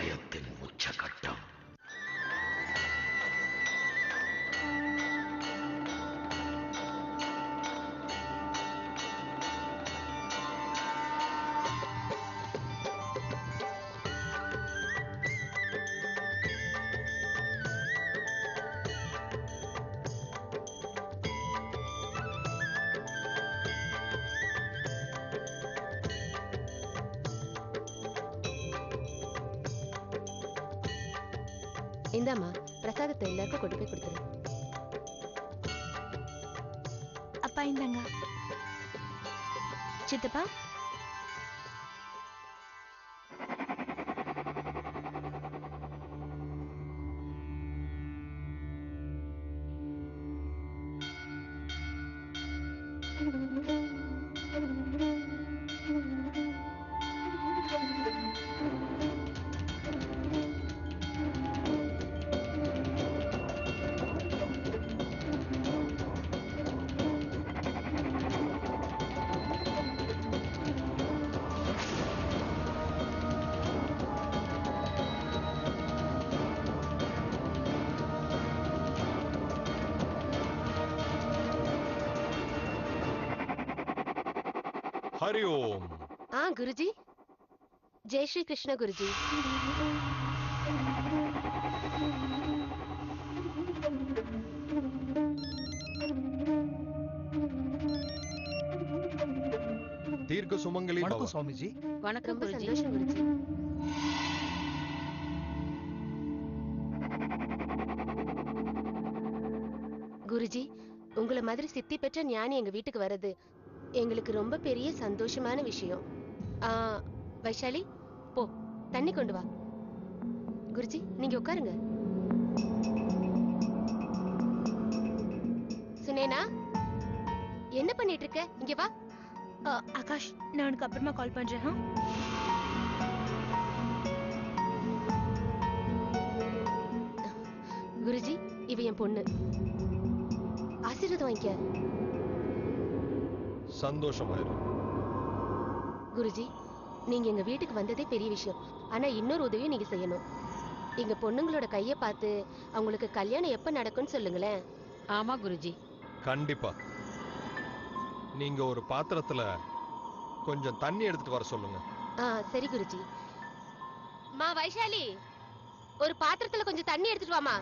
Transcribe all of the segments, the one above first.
பயத்தின் உச்சகட்டம். இந்தாமா பிரசாதத்தை எல்லாருக்கும் கொண்டு போய் கொடுத்துரு. அப்பா இந்தாங்க. சித்தப்பா हरि ओम. हाँ गुरुजी. जय श्री कृष्ण गुरुजी. दीर्घ सुमंगली भव. स्वामी जी. वणक्कम गुरुजी. संतोषम गुरुजी. குருஜி, உங்களை மாதிரி சித்தி பெற்ற ஞானி எங்க வீட்டுக்கு வர்றது எங்களுக்கு ரொம்ப பெரிய சந்தோஷமான விஷயம். வைஷாலி, போ தண்ணி கொண்டு வா. குருஜி, நீங்க உட்காருங்க. சுனேனா, என்ன பண்ணிட்டு இருக்க? இங்க வா. ஆகாஷ், நான் உனக்கு அப்புறமா கால் பண்றேன். குருஜி, இவ என் பொண்ணு. ஆசீர்வாதம் வாங்கிக்க. சந்தோஷமாயிரு. குருஜி, நீங்க எங்க வீட்டுக்கு வந்ததே பெரிய விஷயம். ஆனா இன்னொரு உதவியும் நீங்க செய்யணும். எங்க பொண்ணுங்களோட கைய பார்த்து அவங்களுக்கு கல்யாணம் எப்ப நடக்கும்னு சொல்லுங்களேன். ஆமா குருஜி. கண்டிப்பா. நீங்க ஒரு பாத்திரத்துல கொஞ்சம் தண்ணி எடுத்துட்டு வர சொல்லுங்க. சரி குருஜி. மா வைஷாலி, ஒரு பாத்திரத்துல கொஞ்சம் தண்ணி எடுத்துட்டு வாமா.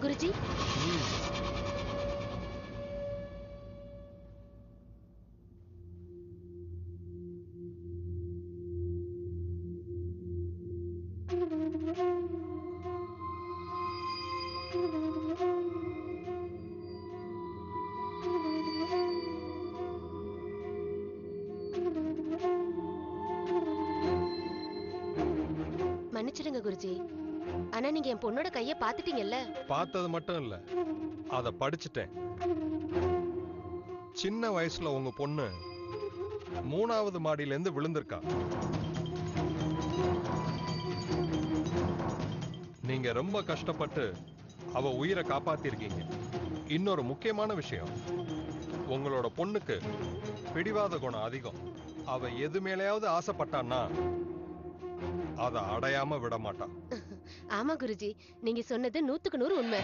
குருஜி, மன்னிச்சிடுங்க குருஜி. ஆனா நீங்க என் பொண்ணோட கைய பாத்துட்டீங்கல்ல? பார்த்தது மட்டும் இல்ல, அத படிச்சுட்டேன். சின்ன வயசுல உங்க பொண்ணு 3வது மாடியில இருந்து விழுந்திருக்கா. நீங்க ரொம்ப கஷ்டப்பட்டு அவ உயிரை காப்பாத்திருக்கீங்க. இன்னொரு முக்கியமான விஷயம், உங்களோட பொண்ணுக்கு பிடிவாத குணம் அதிகம். அவ எது மேலேயாவது ஆசைப்பட்டான்னா அதை அடையாம விட மாட்டா. ஆமா குருஜி, நீங்க சொன்னது 100க்கு 100 உண்மை.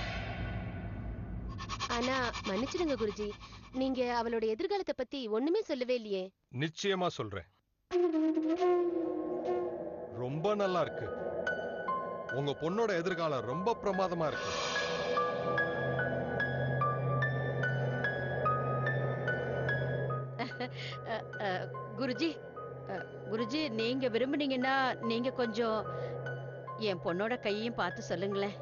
ஆனா மன்னிச்சிடுங்க குருஜி, நீங்க அவளோட எதிர்காலத்தை பத்தி ஒண்ணுமே சொல்லவே இல்லையே. நிச்சயமா சொல்றேன். ரொம்ப நல்லா இருக்கு. உங்க பொண்ணோட எதிர்காலம் ரொம்ப பிரமாதமா இருக்கு. குருஜி, குருஜி நீங்க விரும்புனீங்கன்னா நீங்க கொஞ்சம் என் பொண்ணோட கையையும் பார்த்து சொல்லுங்களேன்.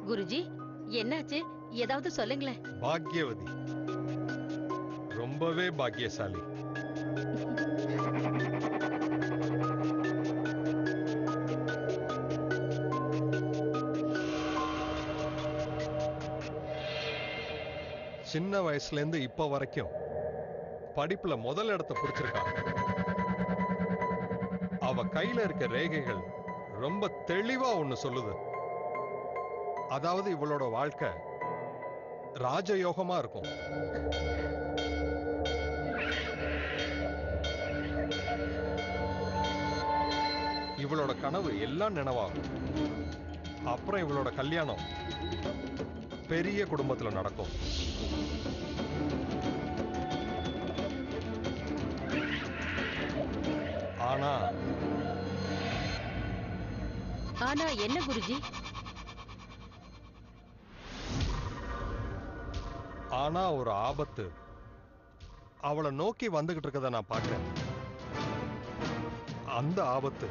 குருஜி என்னாச்சு? ஏதாவது சொல்லுங்களேன். பாக்யவதி ரொம்பவே பாக்கியசாலி. சின்ன வயசுல இருந்து இப்ப வரைக்கும் படிப்புல முதல் இடத்தை பிடிச்சிருக்கா. அவ கையில இருக்க ரேகைகள் ரொம்ப தெளிவா ஒண்ணு சொல்லுது. அதாவது இவளோட வாழ்க்கை ராஜயோகமா இருக்கும். இவளோட கனவு எல்லாம் நினைவாகும். அப்புறம் இவளோட கல்யாணம் பெரிய குடும்பத்துல நடக்கும். ஆனா ஆனா என்ன குருஜி? ஆனா ஒரு ஆபத்து அவளை நோக்கி வந்துகிட்டு இருக்கத நான் பார்க்கிறேன். அந்த ஆபத்து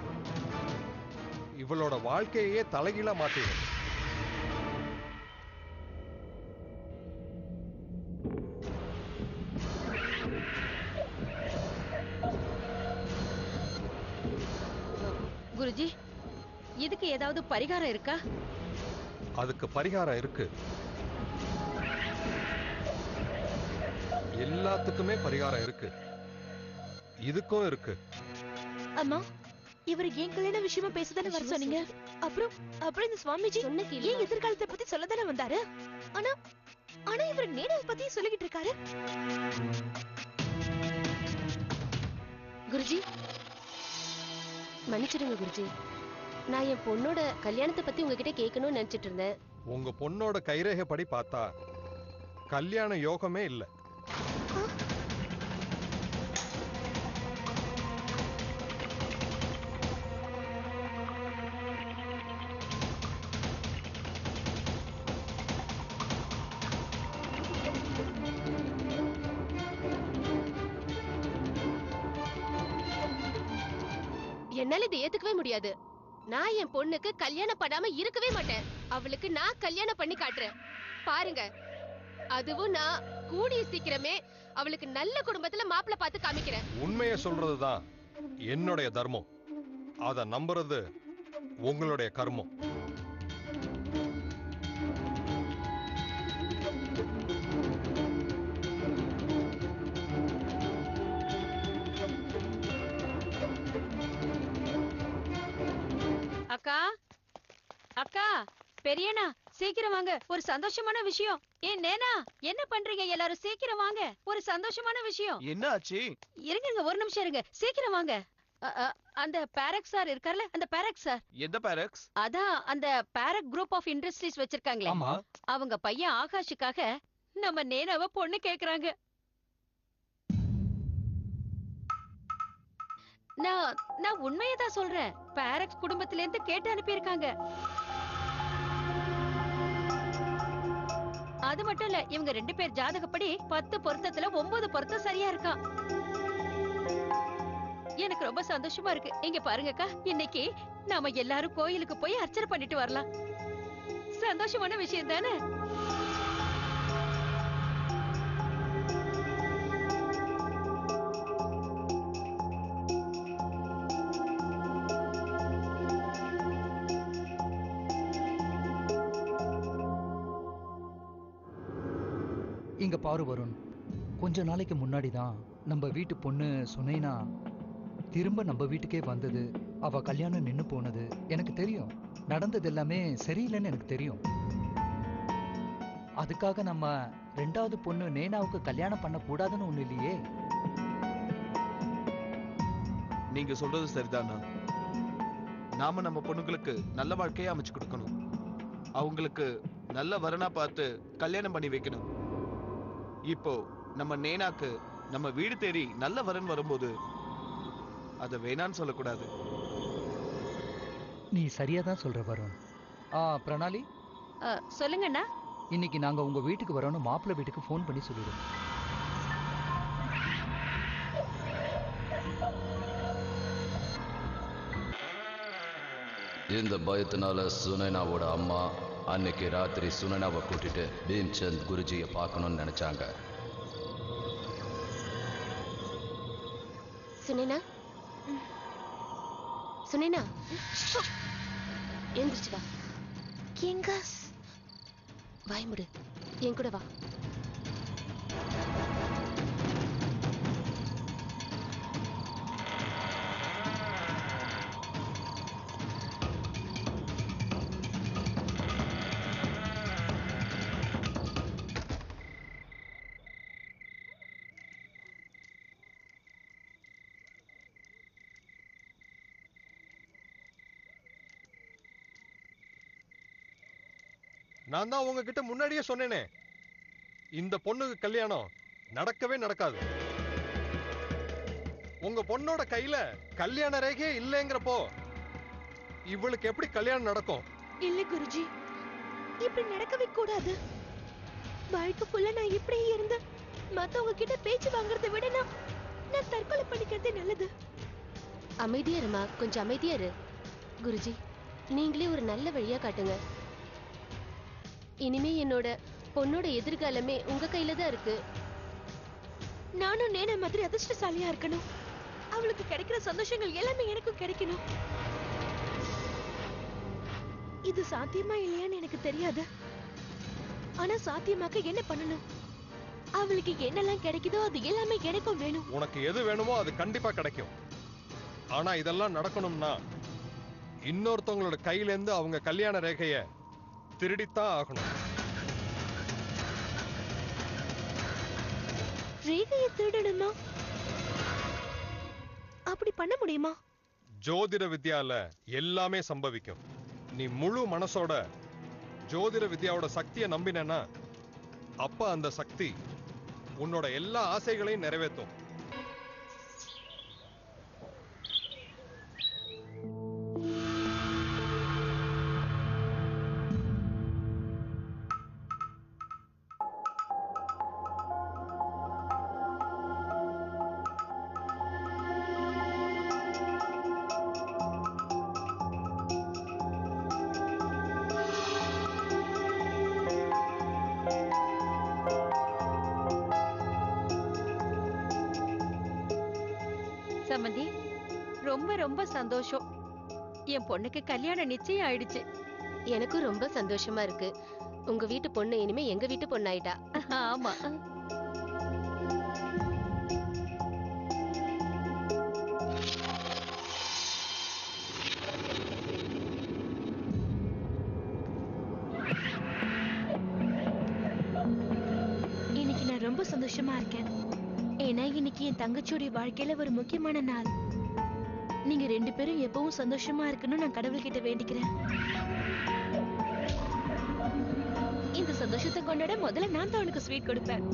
இவளோட வாழ்க்கையே தலைகீழா மாத்திடும். குருஜி, இதுக்கு ஏதாவது பரிகாரம் இருக்கா? அதுக்கு பரிகாரம் இருக்கு. எல்லாத்துக்குமே பரிகாரம் இருக்கு. இதுக்கும் இருக்கு. அம்மா, இவர் ஏன் கல்யாண விஷயமா பேசதானே வர சொன்னீங்க? அப்புறம் அப்புறம் இந்த சுவாமிஜி ஏன் எதிர்காலத்தை பத்தி சொல்லதானே வந்தாரு? ஆனா ஆனா இவர் நேனாவை பத்தி சொல்லிக்கிட்டு இருக்காரு. குருஜி மன்னிச்சிடுங்க குருஜி. நான் என் பொண்ணோட கல்யாணத்தை பத்தி உங்ககிட்ட கேட்கணும்னு நினைச்சிட்டு இருந்தேன். உங்க பொண்ணோட கைரேகை படி பார்த்தா கல்யாண யோகமே இல்ல. என்னால இதை ஏத்துக்கவே முடியாது. நான் என் பொண்ணுக்கு கல்யாணம் பண்ணாம இருக்கவே மாட்டேன். அவளுக்கு நான் கல்யாணம் பண்ணி காட்டுறேன் பாருங்க. அதுவும் நான் கூடிய சீக்கிரமே அவளுக்கு நல்ல குடும்பத்துல மாப்பிள்ளை பார்த்து காமிக்கிறேன். உண்மையை சொல்றதுதான் என்னுடைய தர்மம். அத நம்புறது உங்களுடைய கர்மம். அக்கா, அக்கா, பெரியண்ணா சீக்கிரம் வாங்க, ஒரு சந்தோஷமான விஷயம். ஏன் நேனா, என்ன பண்றீங்க? எல்லாரும் சீக்கிரம் வாங்க, ஒரு சந்தோஷமான விஷயம். என்ன ஆச்சு? இருங்க ஒரு நிமிஷம் இருங்க, சீக்கிரம் வாங்க. அந்த பாரக் சார் இருக்கார்ல, அந்த பாரக் சார். எந்த பாரக்ஸ்? அதான் அந்த பாரக் குரூப் ஆஃப் இண்டஸ்ட்ரீஸ் வச்சிருக்காங்களே, ஆமா. அவங்க பையன் ஆகாஷுக்காக நம்ம நேனாவை பொண்ணு கேக்குறாங்க. நான் உண்மையதான் சொல்றேன். பாரக்ஸ் குடும்பத்தில இருந்து கேட்டு அனுப்பியிருக்காங்க. அது மட்டும் இல்ல, இவங்க 2 பேர் ஜாதகப்படி 10 பொருத்தத்துல 9 பொருத்தம் சரியா இருக்கா. எனக்கு ரொம்ப சந்தோஷமா இருக்கு. இங்க பாருங்கக்கா, இன்னைக்கு நாம எல்லாரும் கோயிலுக்கு போய் அர்ச்சனை பண்ணிட்டு வரலாம். சந்தோஷமான விஷயம் தானே? இங்க பாரு வருண், கொஞ்ச நாளைக்கு முன்னாடி தான் நம்ம வீட்டு பொண்ணு சுனைனா திரும்ப நம்ம வீட்டுக்கே வந்தது. அவ கல்யாணம் நின்னு போனது எனக்கு தெரியும். நடந்தது எல்லாமே சரியில்லைன்னு எனக்கு தெரியும். அதுக்காக நம்ம 2வது பொண்ணு நேனாவுக்கு கல்யாணம் பண்ண கூடாதுன்னு ஒண்ணு இல்லையே. நீங்க சொல்றது சரிதானா? நாம நம்ம பொண்ணுங்களுக்கு நல்ல வாழ்க்கையை அமைச்சு கொடுக்கணும். அவங்களுக்கு நல்ல வரனா பார்த்து கல்யாணம் பண்ணி வைக்கணும். இப்போ நம்ம நேனாக்கு நம்ம வீடு தேடி நல்ல வரன் வரும்போது அத வேணான்னு சொல்லக்கூடாது. நீ சரியா தான் சொல்ற வருண். பிரணாலி, சொல்லுங்கண்ணா. இன்னைக்கு நாங்க உங்க வீட்டுக்கு வரோன்னு மாப்பிள்ளை வீட்டுக்கு ஃபோன் பண்ணி சொல்லிடுவோம். இந்த பயத்தினால சுனைனாவோட அம்மா அன்னைக்கு ராத்திரி சுனைனாவை கூட்டிட்டு பீம்சந்த் குருஜியை பார்க்கணும்னு நினைச்சாங்க. சுனேனா, சுனேனா, எந்திரிச்சு வா. எங்க வாய் முடு, என் கூட வா. நான் தான் உங்ககிட்ட முன்னாடியே சொன்னேனே, இந்த பொண்ணுக்கு கல்யாணம் நடக்கவே நடக்காது. உங்க பொண்ணோட கையில கல்யாண ரேகையே இல்லைங்கிறப்போ இவளுக்கு எப்படி கல்யாணம் நடக்கும்? இல்ல குருஜி, இப்படி நடக்கவே கூடாது. வாழ்க்கை ஃபுல்லா நான் இப்படியே இருந்து மத்தவங்க கிட்ட பேச்சு வாங்குறதை விட நான் தற்கொலை பண்ணிக்கிறதே நல்லது. அமைதியா இருமா, கொஞ்சம் அமைதியா இரு. குருஜி, நீங்களே ஒரு நல்ல வழியா காட்டுங்க. இனிமே என்னோட பொண்ணோட எதிர்காலமே உங்க கையில தான் இருக்கு. நானும் நேன மாதிரி அதிர்ஷ்டசாலியா இருக்கணும். அவளுக்கு கிடைக்கிற சந்தோஷங்கள் எல்லாமே எனக்கும் கிடைக்கணும். இது சாத்தியமா இல்லையான்னு எனக்கு தெரியாது. ஆனா சாத்தியமாக்க என்ன பண்ணணும்? அவளுக்கு என்னெல்லாம் கிடைக்குதோ அது எல்லாமே எனக்கும் வேணும். உனக்கு எது வேணுமோ அது கண்டிப்பா கிடைக்கும். ஆனா இதெல்லாம் நடக்கணும்னா இன்னொருத்தவங்களோட கையில இருந்து அவங்க கல்யாண ரேகைய திருடித்தான் ஆகணும். ரேகையை திருடணுமா? அப்படி பண்ண முடியுமா? ஜோதிட வித்யால எல்லாமே சம்பவிக்கும். நீ முழு மனசோட ஜோதிட வித்யாவோட சக்தியை நம்பினா அப்ப அந்த சக்தி உன்னோட எல்லா ஆசைகளையும் நிறைவேற்றும். சம்மந்தி, ரொம்ப ரொம்ப சந்தோஷம். என் பொண்ணுக்கு கல்யாணம் நிச்சயம் ஆயிடுச்சு. எனக்கும் ரொம்ப சந்தோஷமா இருக்கு. உங்க வீட்டு பொண்ணு இனிமே எங்க வீட்டு பொண்ணாயிட்டா. ஆமா. இன்னைக்கு நான் ரொம்ப சந்தோஷமா இருக்கேன். ஏன்னா இன்னைக்கு என் தங்கச்சியோட வாழ்க்கையில ஒரு முக்கியமான நாள். நீங்க 2 பேரும் எப்பவும் சந்தோஷமா இருக்கணும் நான் கடவுள்கிட்ட வேண்டிக்கிறேன். இந்த சந்தோஷத்தை கொண்டாட முதல்ல நான் தான் உனக்கு ஸ்வீட் கொடுப்பேன்.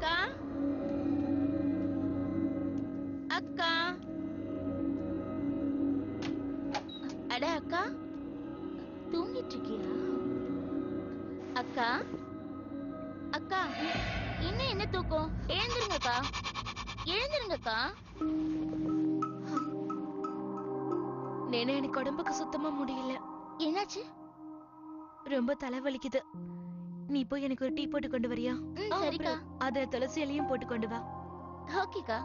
அக்கா அக்கா அட அக்கா தூங்கிட்டு இருக்கியா? அக்கா அக்கா இன்னும் என்ன தூக்கம்? எழுந்திருங்கக்கா, எழுந்திருங்கக்கா. நேனா, எனக்கு உடம்புக்கு சுத்தமா முடியல. என்னாச்சு? ரொம்ப தலைவலிக்குது. நீ போய் எனக்கு ஒரு டீ போட்டு கொண்டு வரியா? சரிக்கா. அத துளசி இலையும் போட்டு கொண்டு வா. ஓகேக்கா.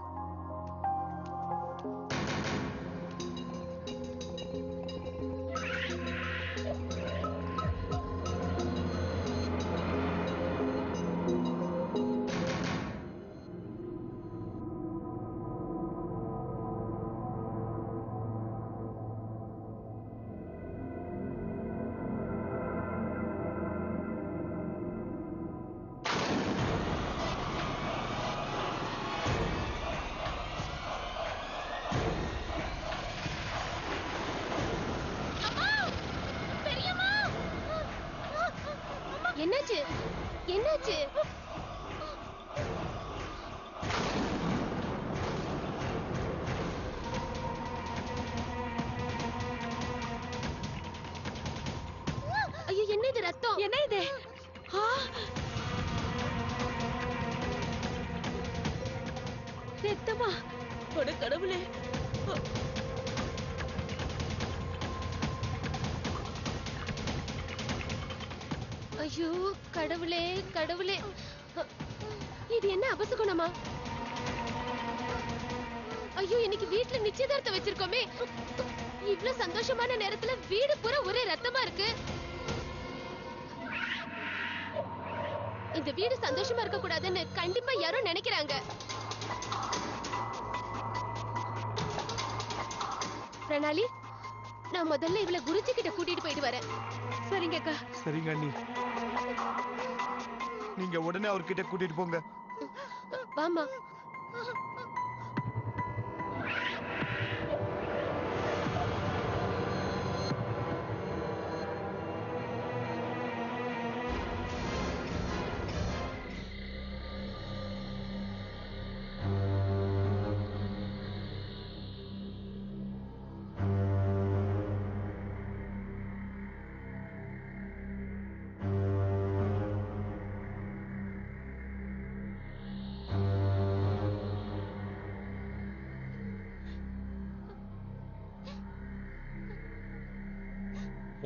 என்னாச்சு? என்னாச்சு? ஐயோ, என்ன இது? ரத்தம்? என்ன இது? ரத்தமா? அட கடவுளே! ஐயோ கடவுளே, கடவுளே! இது என்ன அபசகுணமா? ஐயோ, இன்னைக்கு வீட்ல நிச்சயதார்த்தம் வச்சிருக்கோமே. இவ்ளோ சந்தோஷமான நேரத்துல வீடு பூரா ஒரே ரத்தமா இருக்கு. இந்த வீடு சந்தோஷமா இருக்க கூடாதுன்னு கண்டிப்பா யாரோ நினைக்கிறாங்க. பிரணாலி, நான் முதல்ல இவளை குருஜி கிட்ட கூட்டிட்டு போயிட்டு வரேன். சரிங்க அக்கா. சரிங்க அண்ணி, நீங்க உடனே அவர்கிட்ட கூட்டிட்டு போங்க. வாமா.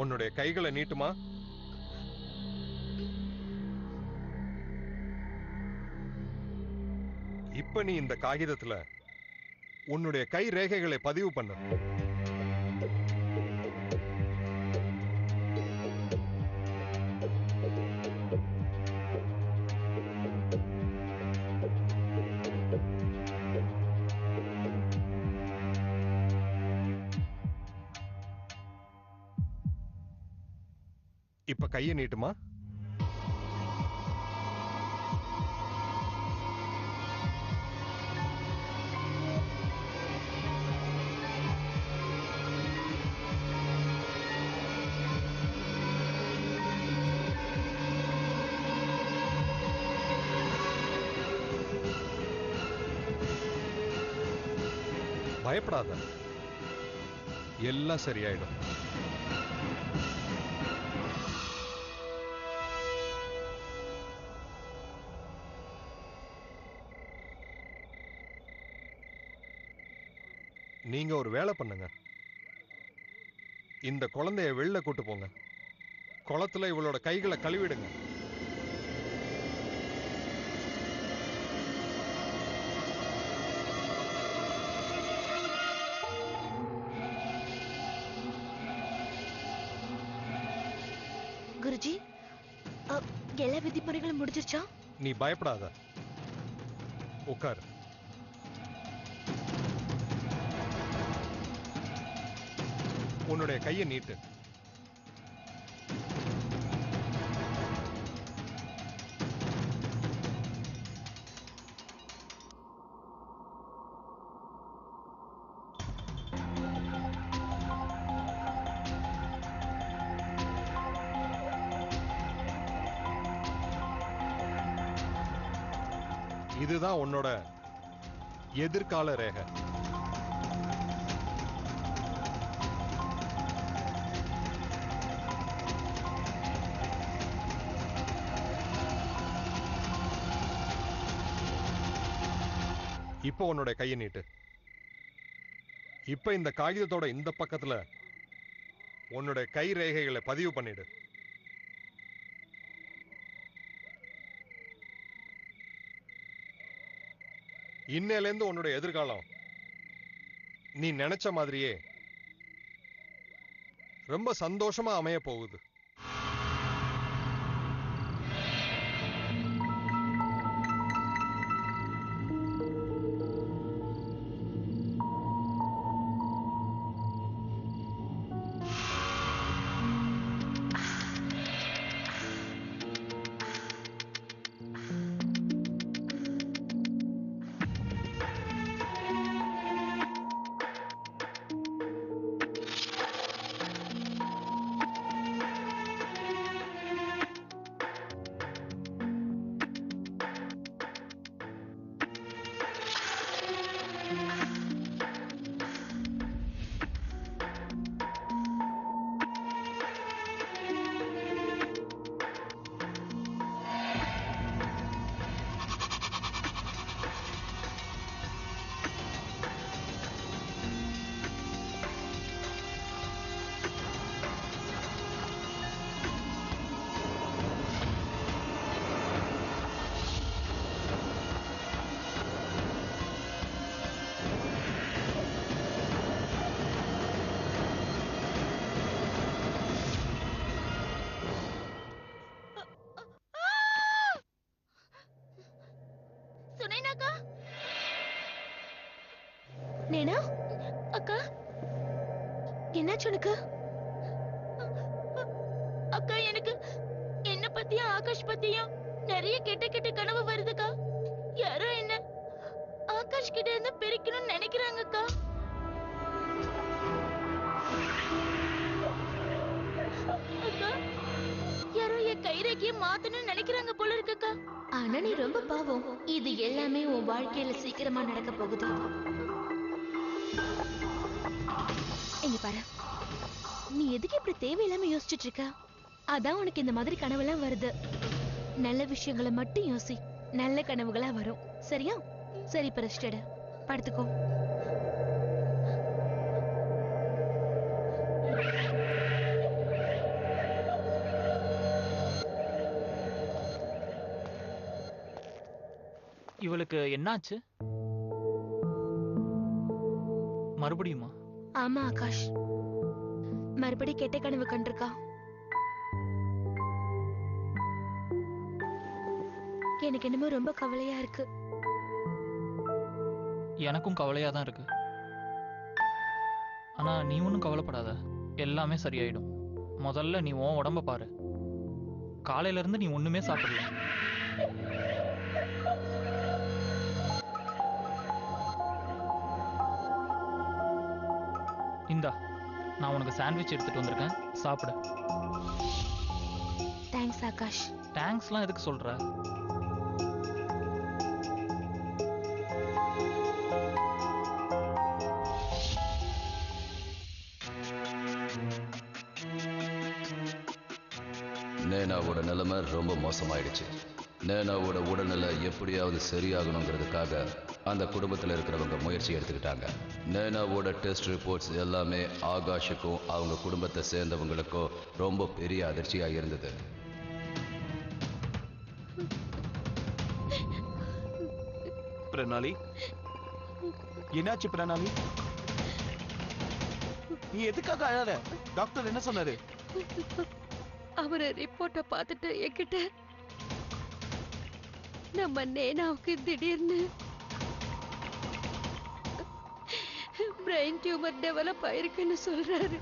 உன்னுடைய கைகளை நீட்டுமா. இப்ப நீ இந்த காகிதத்துல உன்னுடைய கை ரேகைகளை பதிவு பண்ணு. இப்ப கையை நீட்டுமா. பயப்படாத, எல்லாம் சரியாயிடும். நீங்க ஒரு வேலை பண்ணுங்க. இந்த குழந்தைய வெளில கூட்டு போங்க. குளத்துல இவளோட கைகளை கழுவிடுங்க. குருஜி, எல்லா விதிமுறைகளும் முடிஞ்சிருச்சா? நீ பயப்படாத, உட்கார். உன்னுடைய கையை நீட்டு. இதுதான் உன்னோட எதிர்கால ரேகை. இப்போ உன்னோட கையை நீட்டு. இப்ப இந்த காகிதத்தோட இந்த பக்கத்துல உன்னோட கை ரேகைகளை பதிவு பண்ணிடு. இன்னையிலேருந்து உன்னோட எதிர்காலம் நீ நினைச்ச மாதிரியே ரொம்ப சந்தோஷமா அமைய போகுது. சுனைனாக்கா, நேனா அக்கா, என்னாச்சு உனக்கு? அக்கா, எனக்கு என்ன பத்தியும் ஆகாஷ் பத்தியும் நிறைய கெட்ட கெட்ட கனவு வருதுக்கா. யாரோ என்ன ஆகாஷ் கிட்ட இருந்து பிரிக்கணும்னு நினைக்கிறாங்கக்கா. அக்கா, யாரோ என் கைரேகையை மாத்தணும்னு நினைக்கிறாங்க போல இருக்குக்கா. ஆனா நீ ரொம்ப பாவம். இது எல்லாமே உன் வாழ்க்கையில சீக்கிரமா நடக்க போகுது. இங்க பாரு, நீ எதுக்கு இப்படி தேவையில்லாம யோசிச்சுட்டு இருக்க? அதான் உனக்கு இந்த மாதிரி கனவெல்லாம் வருது. நல்ல விஷயங்களை மட்டும் யோசி, நல்ல கனவுகளா வரும். சரியா? சரி, இப்ப ரெஸ்ட் எடு, படுத்துக்கோ. இவளுக்கு என்னாச்சு? மறுபடியுமா? ஆமா ஆகாஷ், மறுபடி கெட்ட கனவு கண்டிருக்கா. எனக்கு என்னமோ ரொம்ப கவலையா இருக்கு. எனக்கும் கவலையா தான் இருக்கு. ஆனா நீ ஒன்றும் கவலைப்படாத, எல்லாமே சரியாயிடும். முதல்ல நீ உன் உடம்ப பாரு. காலையில இருந்து நீ ஒண்ணுமே சாப்பிடல. இந்தா, நான் உனக்கு சாண்ட்விச் எடுத்துட்டு வந்திருக்கேன், சாப்பிடு. தேங்க்ஸ் ஆகாஷ். தேங்க்ஸ்லாம் எதுக்கு சொல்ற? நேனாவோட நிலைமை ரொம்ப மோசமாயிடுச்சு. நேனாவோட உடல்நிலை எப்படியாவது சரியாகணுங்கிறதுக்காக அந்த குடும்பத்தில் இருக்கிறவங்க முயற்சி எடுத்துக்கிட்டாங்க. நேனாவோட டெஸ்ட் ரிப்போர்ட்ஸ் எல்லாமே ஆகாஷுக்கும் அவங்க குடும்பத்தை சேர்ந்தவங்களுக்கும் ரொம்ப பெரிய அதிர்ச்சியா இருந்தது. பிரணாலி, என்னாச்சு பிரணாலி? நீ எதுக்காக அழற? டாக்டர் என்ன சொன்னாரு? அவரு ரிப்போர்ட்டை பார்த்துட்டு என்கிட்ட நம்ம நேனாவுக்கு திடீர்னு பிரெயின் டியூமர் டெவலப் ஆயிருக்குன்னு சொல்றாரு.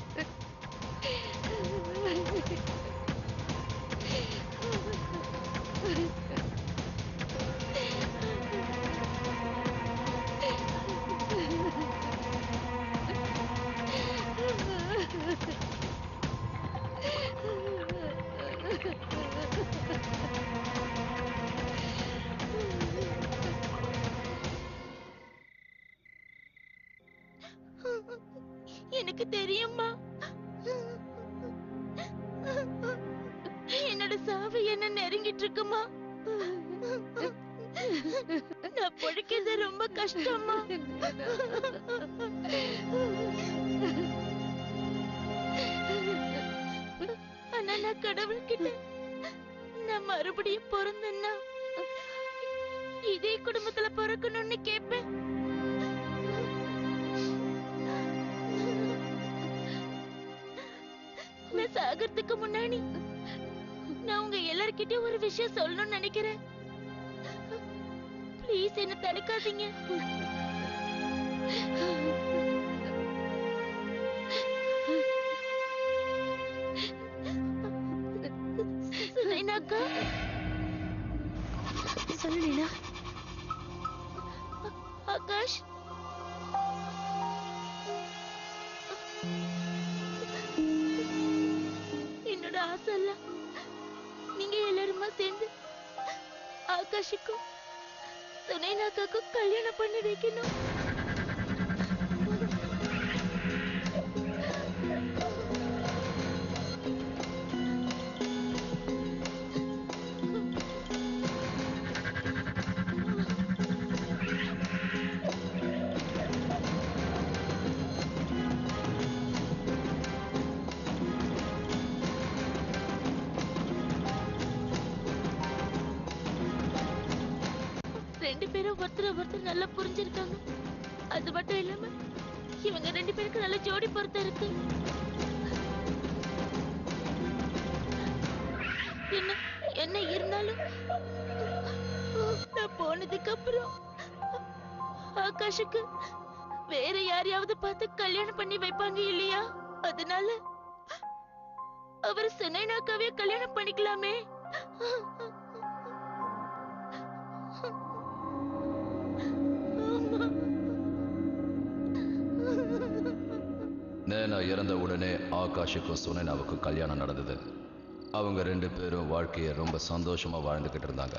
எனக்கு தெரியுமா? என்னோட சாவு என்ன நெருங்கிட்டு இருக்குமா? நான் பொழைக்கிறது ரொம்ப கஷ்டமா. ஆனா நான் கடவுள்கிட்ட நான் மறுபடியும் பிறந்தேன்னா இதே குடும்பத்துல பிறக்கணும்னு கேட்பேன். நான் சாகறதுக்கு முன்னாடி நான் உங்க எல்லார்கிட்டயும் ஒரு விஷயம் சொல்லணும்னு நினைக்கிறேன். ப்ளீஸ் என்ன தடுக்காதீங்க. சுனைனாக்கா, சொல்லு நீனா. ஆகாஷ், என்னோட ஆசை எல்லாம் நீங்க எல்லாருமா சேர்ந்து ஆகாஷுக்கும் சுனைனாக்காக்கும் கல்யாணம் பண்ணி வைக்கணும். ரெண்டு பேரும் ஒருத்தர் நல்லா புரிஞ்சிருக்காங்க. அது மட்டும் இல்லாம இவங்க ரெண்டு பேருக்கு நல்ல ஜோடி பொருத்தம் இருக்கு. என்ன என்ன இருந்தாலும் நான் போனதுக்கு அப்புறம் ஆகாஷுக்கு வேற யாரையாவது பார்த்து கல்யாணம் பண்ணி வைப்பாங்க இல்லையா? அதனால அவர் சுனைனாக்காவே கல்யாணம் பண்ணிக்கலாமே. நேனா இறந்த உடனே ஆகாஷுக்கும் சுனைனாவுக்கும் கல்யாணம் நடந்தது. அவங்க ரெண்டு பேரும் வாழ்க்கையை ரொம்ப சந்தோஷமா வாழ்ந்துகிட்டு இருந்தாங்க.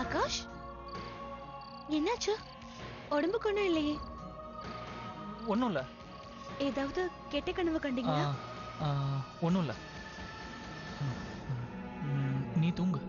ஆகாஷ், என்னாச்சு? உடம்புக்கு ஒண்ணும் இல்லையே? ஒன்றும் இல்லை. ஏதாவது கெட்ட கனவு கண்டீங்களா? ஒன்றும் இல்லை. தூங்கு.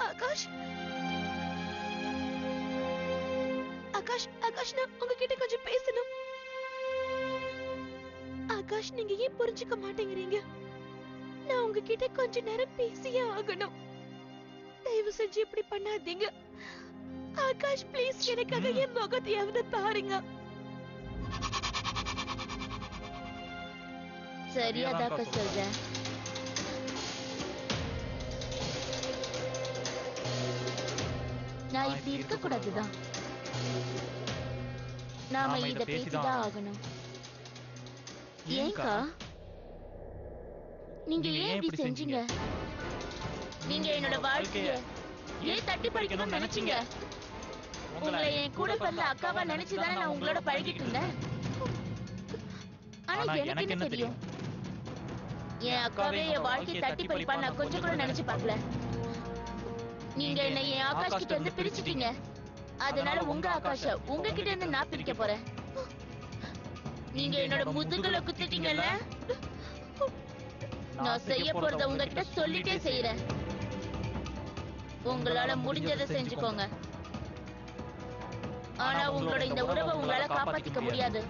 ஆகாஷ், ஆகாஷ், ஆகாஷ், நான் உங்ககிட்ட கொஞ்சம் பேசணும். ஆகாஷ், நீங்க ஏன் புரிஞ்சுக்க மாட்டேங்கிறீங்க? நான் உங்ககிட்ட கொஞ்ச நேரம் பேசியே ஆகணும். தயவு செஞ்சு இப்படி பண்ணாதீங்க. ஆகாஷ், ப்ளீஸ் எனக்காக என் முகத்தையாவது பாருங்க. சரியாதாக்க சொல்றேன். நான் இப்படி இருக்க கூடாதுதான். நாம இத பேசிதான் ஆகணும். ஏங்கா நீங்க ஏன் இப்படி செஞ்சீங்க? நீங்க என்னோட வாழ்க்கைய ஏன் தட்டி பறிக்கணும்னு நினைச்சீங்க? உங்களை என் கூட பிறந்த அக்காவா நினைச்சுதானே நான் உங்களோட பழகிட்டு இருந்தேன். ஆனா எனக்கு என்ன தெரியும்? என் அக்காவே என் வாழ்க்கையை தட்டி பறிப்பா நான் கொஞ்சம் கூட நினைச்சு பார்க்கல. நீங்க என்ன என் ஆகாஷ் கிட்ட இருந்து பிரிச்சுட்டீங்க. அதனால உங்க ஆகாஷ உங்ககிட்ட இருந்து நான் பிரிக்க போறேன். நீங்க என்னோட முதுகுல குத்திட்டீங்கல்ல, நான் செய்ய போறத உங்ககிட்ட சொல்லிட்டே செய்யறேன். உங்களால முடிஞ்சதை செஞ்சுக்கோங்க. ஆனா உங்களோட இந்த உறவை உங்களால காப்பாத்திக்க முடியாது.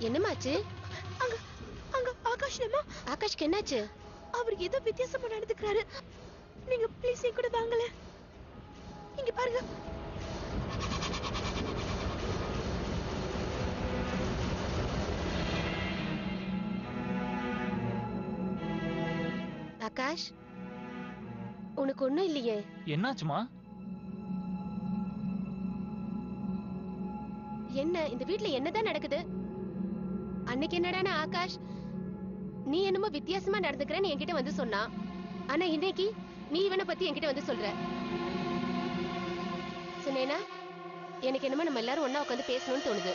என்னமாச்சு? அங்க அங்க ஆகாஷ் அம்மா. ஆகாஷ்க்கு என்னாச்சு? அவர் ஏதோ வித்தியாசமா நடந்துக்கிறாரு. நீங்க ப்ளீஸ் என் கூட வாங்கல. இங்க பாருங்க. ஆகாஷ், உனக்கு ஒண்ணும் இல்லையே? என்னாச்சுமா? என்ன இந்த வீட்ல என்னதான் நடக்குது? அன்னைக்கு என்னடானா ஆகாஷ் நீ என்னமோ வித்தியாசமா நடந்துக்கிறேன்னு என்கிட்ட வந்து சொன்னா, ஆனா இன்னைக்கு நீ இவனை பத்தி என்கிட்ட வந்து சொல்ற. சொன்னேனா எனக்கு என்னமோ நம்ம எல்லாரும் ஒண்ணா உட்காந்து பேசணும்னு தோணுது.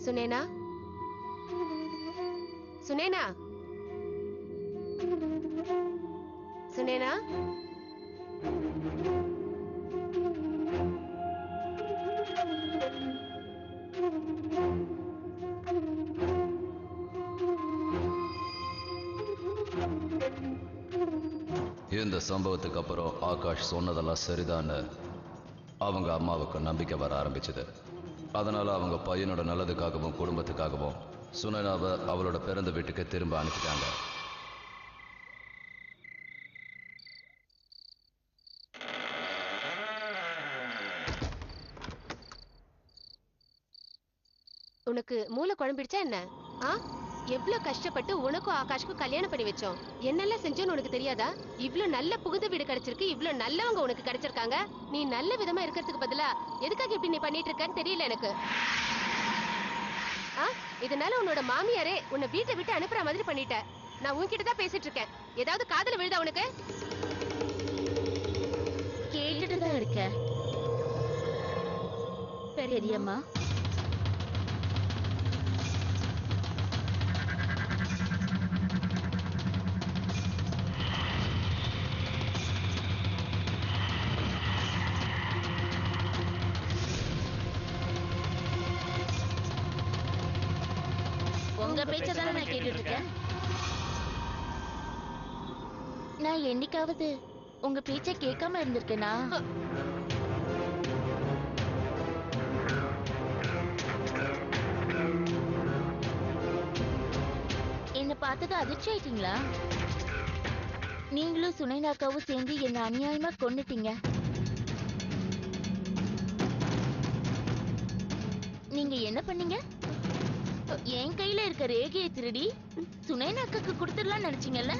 சுனேனா, சுனேனா, சுனேனா, இந்த சம்பவத்துக்கு அப்புறம் ஆகாஷ் சொன்னதெல்லாம் சரிதான்னு அவங்க அம்மாவுக்கு நம்பிக்கை வர ஆரம்பிச்சது. அதனால அவங்க பையனோட நல்லதுக்காகவும் குடும்பத்துக்காகவும் சுனேனாவை அவளோட பிறந்த வீட்டுக்கு திரும்ப அனுப்பிட்டாங்க. உனக்கு மூளை குழம்பிடுச்சா என்ன? எவ்வளவு கஷ்டப்பட்டு உனக்கும் ஆகாஷ்க்கும் கல்யாணம் பண்ணி வச்சோம். என்னெல்லாம் செஞ்சோன்னு உனக்கு தெரியாதா? இவ்ளோ நல்ல புகுந்த வீடு கிடைச்சிருக்கு, இவ்ளோ நல்லவங்க உனக்கு கிடைச்சிருக்காங்க. நீ நல்ல விதமா இருக்கிறதுக்கு பதிலா எதுக்காக இப்படி நீ பண்ணிட்டு இருக்கன்னு தெரியல எனக்கு. இதனால உன்னோட மாமியாரே உன்னை வீட்டை விட்டு அனுப்புற மாதிரி பண்ணிட்ட. நான் உன்கிட்ட தான் பேசிட்டு இருக்கேன். ஏதாவது காதுல விழுதா உனக்கு? கேட்டுட்டு தான் இருக்கேன் பெரியம்மா. உங்க பேச்சதானே நான் கேட்டுட்டு இருக்கேன். நான் என்னைக்காவது உங்க பேச்ச கேட்காம இருந்திருக்கேனா? என்ன பார்த்தது அதிர்ச்சி ஆயிட்டீங்களா? நீங்களும் சுனைனாக்காவும் சேர்ந்து என்ன அநியாயமா கொன்னுட்டீங்க. நீங்க என்ன பண்ணீங்க? என் கையில இருக்க ரேகையை திருடி சுனைனாக்காக்கு கொடுத்துடலாம் நினைச்சீங்கல்ல?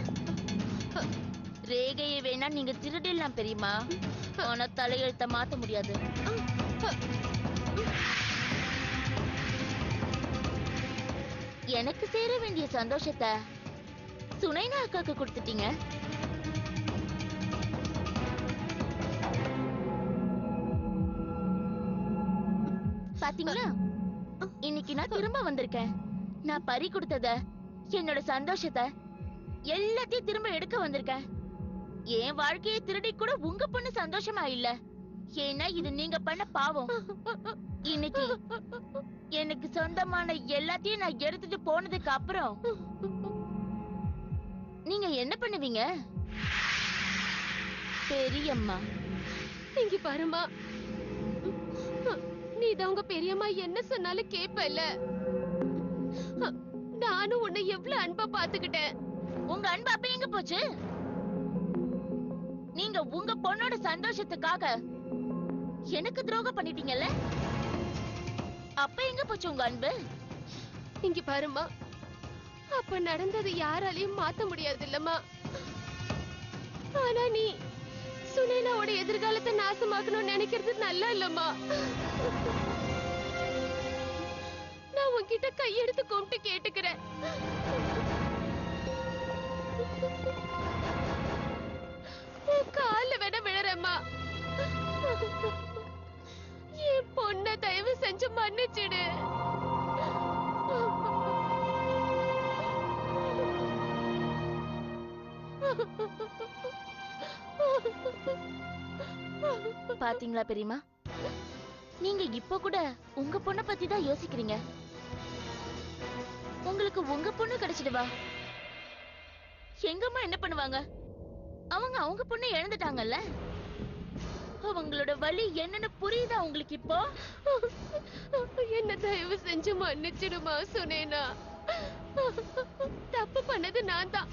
ரேகையை வேணா நீங்க திருடிடலாம் பெரியமா, ஆனா தலையெழுத்த மாத்த முடியாது. எனக்கு சேர வேண்டிய சந்தோஷத்தை சுனைனா அக்காக்கு கொடுத்துட்டீங்க. பாத்தீங்களா, இன்னைக்கு நான் திரும்ப வந்திருக்கேன். நான் பறி கொடுத்தத, என்னோட சந்தோஷத்தை எல்லாத்தையும் திரும்ப எடுக்க வந்திருக்கேன். என் வாழ்க்கையை திருடி கூட உங்க பொண்ணு சந்தோஷமா இல்ல. ஏன்னா இது நீங்க பண்ண பாவம். இன்னைக்கு எனக்கு சொந்தமான எல்லாத்தையும் நான் எடுத்துட்டு போனதுக்கு அப்புறம் நீங்க என்ன பண்ணுவீங்க பெரியம்மா? இங்க பாருமா, நீதான் உங்க பெரியம்மா என்ன சொன்னாலும் கேப்பல. நானும் உன்னை எவ்வளவு அன்பா பாத்துக்கிட்டேன். உங்க அன்பு அப்ப எங்க போச்சு? நீங்க உங்க பொண்ணோட சந்தோஷத்துக்காக எனக்கு துரோகம் பண்ணிட்டீங்கல்ல, அப்ப எங்க போச்சு உங்க அன்பு? இங்க பாருமா, அப்ப நடந்தது யாராலையும் மாத்த முடியாது இல்லம்மா. ஆனா நீ சுனேனாவோட எதிர்காலத்தை நாசமாக்கணும்னு நினைக்கிறது நல்லா இல்லம்மா. நான் உன்கிட்ட கையெடுத்து கும்பிட்டு கேட்டுக்கிறேன். கால வேணா விழறம்மா. என் பொண்ண தயவு செஞ்சு மன்னிச்சிடு. பாத்தீங்களா பெரியம்மா, நீங்க இப்ப கூட உங்க பொண்ண பத்தி தான் யோசிக்கிறீங்க. உங்களுக்கு உங்க பொண்ணு கிடைச்சிடுவா. எங்கம்மா என்ன பண்ணுவாங்க? அவங்க பொண்ணை இழந்துட்டாங்கல்ல. அவங்களோட வலி என்னன்னு புரியுதா உங்களுக்கு இப்போ? என்ன தயவு செஞ்சு மன்னிச்சிடுமா சுனேனா. தப்பு பண்ணது நான் தான்.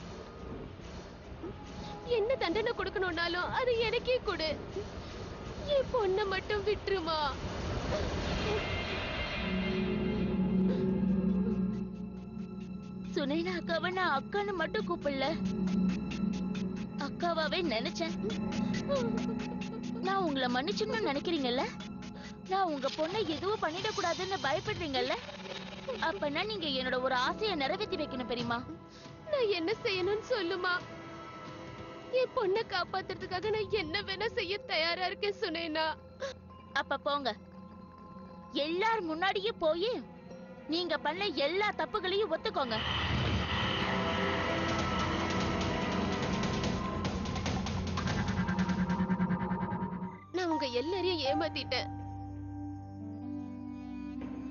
என்ன தண்டனை கொடுக்கணும்னாலும் அது எனக்கே கொடு. என் பொண்ணை மட்டும் விட்டுருமா. சுனைனா அக்காவை நான் அக்கான்னு மட்டும் கூப்பிடல, அக்காவாவே நினைச்சேன். நான் உங்களை மன்னிச்சுன்னு நினைக்கிறீங்கல்ல, நான் உங்க பொண்ணை எதுவும் பண்ணிடக்கூடாதுன்னு பயப்படுறீங்கல்ல, அப்பனா நீங்க என்னோட ஒரு ஆசையை நிறைவேற்றி வைக்கணும் பெரியம்மா. நான் என்ன செய்யணும்னு சொல்லுமா. என் பொண்ணை காப்பாத்துறதுக்காக நான் என்ன வேணா செய்ய தயாரா இருக்கேன் சுனேனா. அப்ப போங்க, எல்லார் முன்னாடியும் போய் நீங்க பண்ண எல்லா தப்புகளையும் ஒத்துக்கோங்க. நான் உங்க எல்லாரையும் ஏமாத்திட்டேன்.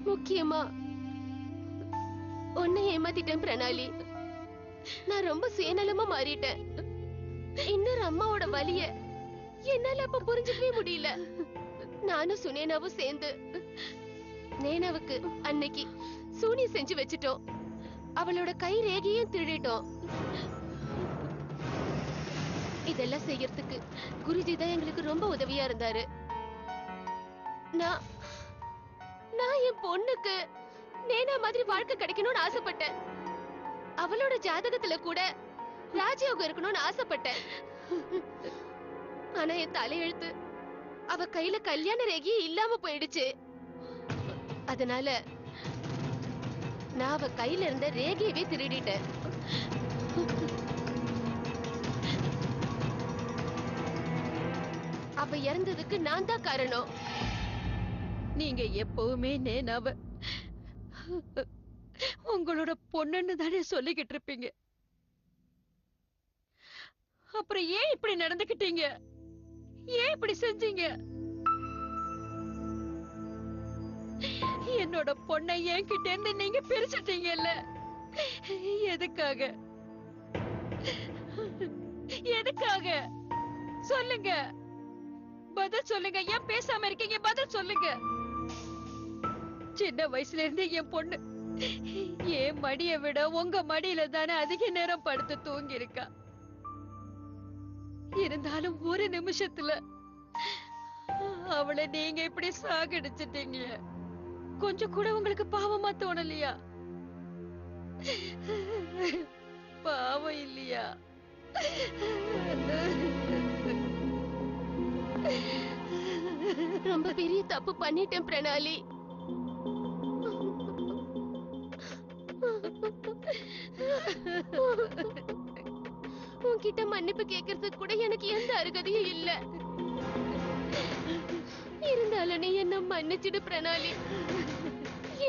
முக்கியமா உன்னை ஏமாத்திட்டேன் பிரணாலி. நான் ரொம்ப சுயநலமா மாறிட்டேன். இன்னொரு அம்மாவோட வலிய என்னால அப்ப புரிஞ்சுக்கவே முடியல. நானும் சுனேனாவும் சேர்ந்து நேனாவுக்கு அன்னைக்கு சூனியம் செஞ்சு வச்சுட்டோம். அவளோட கை ரேகையும் திருடிட்டோம். இதெல்லாம் செய்யறதுக்கு குருஜி தான் எங்களுக்கு ரொம்ப உதவியா இருந்தாரு. நான் என் பொண்ணுக்கு நேனா மாதிரி வாழ்க்கை கிடைக்கணும்னு ஆசைப்பட்டேன். அவளோட ஜாதகத்துல கூட ராஜயோகம் இருக்கணும்னு ஆசைப்பட்டேன். ஆனா என் தலையெழுத்து அவ கையில கல்யாண ரேகையே இல்லாம போயிடுச்சு. அதனால நான் அவ கையில இருந்த ரேகையவே திருடிட்டேன். அவ இறந்ததுக்கு நான் தான் காரணம். நீங்க எப்பவுமே நேனாவ உங்களோட பொண்ணுன்னு தானே சொல்லிக்கிட்டு இருப்பீங்க. அப்புறம் ஏன் இப்படி நடந்துக்கிட்டீங்க? ஏன் இப்படி செஞ்சீங்க? என்னோட பொண்ணை என்கிட்ட இருந்து நீங்க பிரிச்சுட்டீங்கல்ல, எதுக்காக? எதுக்காக சொல்லுங்க, பதில் சொல்லுங்க. ஏன் பேசாம இருக்கீங்க? பதில் சொல்லுங்க. சின்ன வயசுல இருந்து என் பொண்ணு என் மடியை விட உங்க மடியில தானே அதிக நேரம் படுத்து தூங்கி இருக்கா. இருந்தாலும் ஒரு நிமிஷத்துல அவளை நீங்க இப்படி சாகடிச்சிட்டீங்க. கொஞ்சம் கூட உங்களுக்கு பாவமா தோணலையா? பாவம் இல்லையா? ரொம்ப பெரிய தப்பு பண்ணிட்டேன் பிரணாலி. உன்கிட்ட மன்னிப்பு கேட்கறதுக்கு கூட எனக்கு எந்த அருகதையும் இல்ல. இருந்தாலும் நீ என்ன மன்னிச்சிடு பிரணாலி.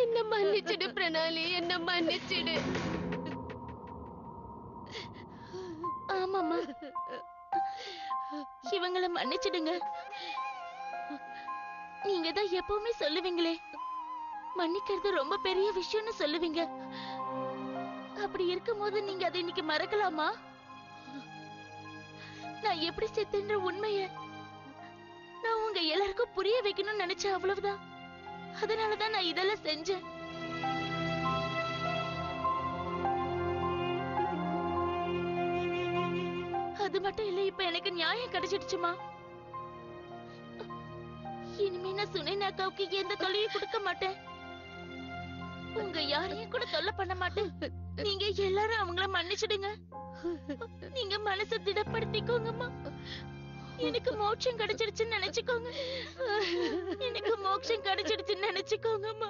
என்ன மன்னிச்சிடு பிரணாலி, என்ன மன்னிச்சிடு. ஆமாமா, இவங்கள மன்னிச்சிடுங்க. நீங்க தான் எப்பவுமே சொல்லுவீங்களே, மன்னிக்கிறது ரொம்ப பெரிய விஷயம்னு சொல்லுவீங்க. அப்படி இருக்கும்போது நீங்க அதை இன்னைக்கு மறக்கலாமா? நான் எப்படி செத்துன்ற உண்மைய நான் உங்க எல்லாருக்கும் புரிய வைக்கணும்னு நினைச்சேன், அவ்வளவுதான். அதனாலதான் நான் இதெல்லாம் செஞ்சேன். அது மட்டும் இல்ல, இப்ப எனக்கு நியாயம் கிடைச்சிடுச்சுமா. இனிமே நான் சுனைனா அக்காவுக்கு எந்த தொல்லையும் கொடுக்க மாட்டேன். உங்க யாரையும் கூட தொல்லை பண்ண மாட்டேன். நீங்க எல்லாரும் அவங்கள மன்னிச்சிடுங்க. நீங்க மனசை திடப்படுத்திக்கோங்கம்மா. எனக்கு மோட்சம் கிடைச்சிடுச்சுன்னு நினைச்சுக்கோங்க. எனக்கு மோட்சம் கிடைச்சிடுச்சுன்னு நினைச்சுக்கோங்கம்மா.